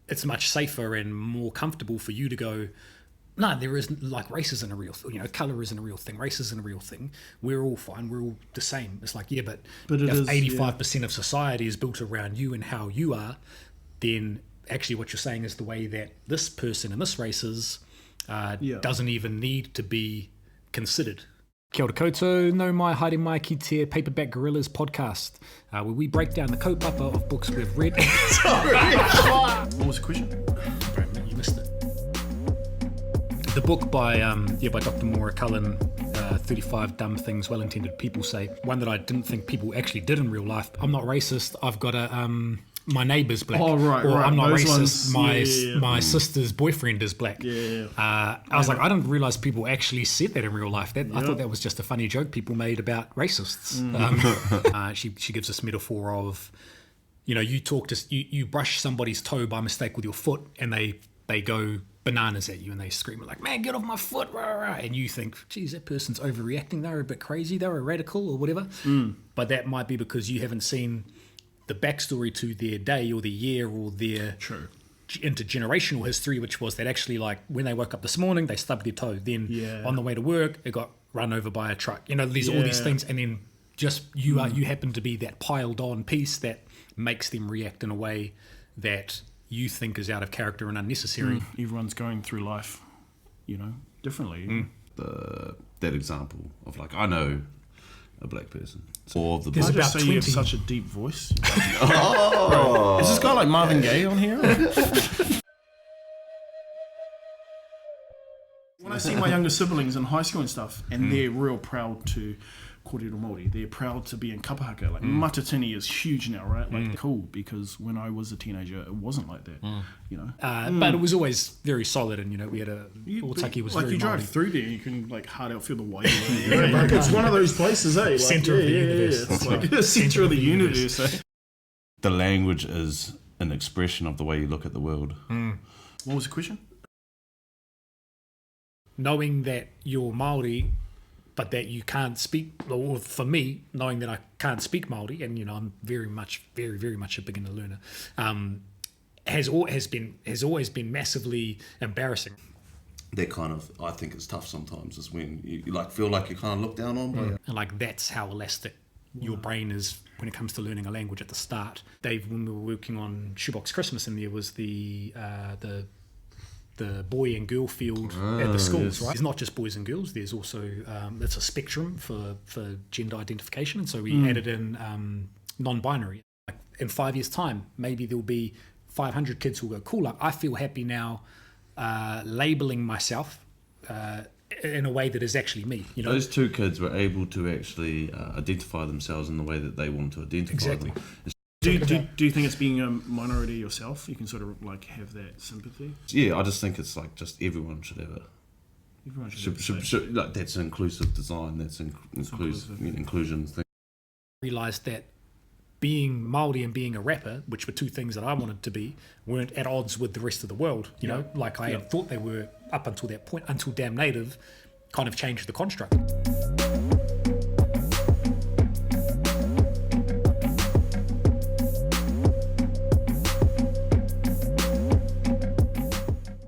it's much safer and more comfortable for you to go, no, there isn't, like, race isn't a real thing, you know, colour isn't a real thing, race isn't a real thing, we're all fine, we're all the same. It's like, yeah, but if 85% of society is built around you and how you are, then actually what you're saying is the way that this person in this race is doesn't even need to be considered. Kia ora koutou, no mai haere mai ki te Paperback Guerrillas podcast, where we break down the kaupapa of books we've read. Sorry. What was the question? You missed it. The book by Dr. Maura Cullen, 35 Dumb Things Well-Intended People Say, one that I didn't think people actually did in real life. I'm not racist, I've got my neighbour's black. Oh, right. I'm not Those racist, ones, my sister's boyfriend is black. I was like, I didn't realise people actually said that in real life. I thought that was just a funny joke people made about racists. She gives this metaphor of, you know, you brush somebody's toe by mistake with your foot and they go bananas at you and they scream like, man, get off my foot, rah, rah. And you think, geez, that person's overreacting, they're a bit crazy, they're a radical or whatever. But that might be because you haven't seen the backstory to their day or their year or their intergenerational history, which was that actually, like, when they woke up this morning, they stubbed their toe. Then on the way to work, it got run over by a truck. You know, there's all these things, and then just you happen to be that piled on piece that makes them react in a way that you think is out of character and unnecessary. Everyone's going through life, you know, differently. That example of, like, I know a black person. Or the There's I just about say you have 20. such a deep voice. Is this guy like Marvin Gaye on here? When I see my younger siblings in high school and stuff, and they're real proud to kōrero Māori, they're proud to be in kapahaka. Like, matatini is huge now, right? Like, cool, because when I was a teenager, it wasn't like that, you know? But it was always very solid, and, you know, we had Otaki was like, very you drive Māori. through there, you can, like, hard out feel the white. Like, it's one of those places, eh? Like, Centre of the universe. It's like the centre of the universe, eh? The language is an expression of the way you look at the world. What was the question? Knowing that you're Māori, but that you can't speak, or for me, knowing that I can't speak Māori, and, you know, I'm very, very much a beginner learner, has always been massively embarrassing. That kind of, I think it's tough sometimes, is when you like feel like you're kind of looked down on by And, like, that's how elastic your brain is when it comes to learning a language at the start. Dave, when we were working on Shoebox Christmas, and there was the boy and girl field at the schools, right? There's not just boys and girls, there's also, it's a spectrum for gender identification, and so we added in non-binary. Like, in 5 years' time, maybe there'll be 500 kids who will go, cool, like, I feel happy now labelling myself in a way that is actually me. You know? Those two kids were able to actually identify themselves in the way that they want to identify Exactly. them. Do you think it's being a minority yourself? You can sort of, like, have that sympathy? Yeah, I just think it's like just everyone should have it. Everyone should Should, like, that's inclusive design, that's inclusion thing. Realised that being Māori and being a rapper, which were two things that I wanted to be, weren't at odds with the rest of the world. You know, like I had thought they were up until that point, until Damn Native kind of changed the construct.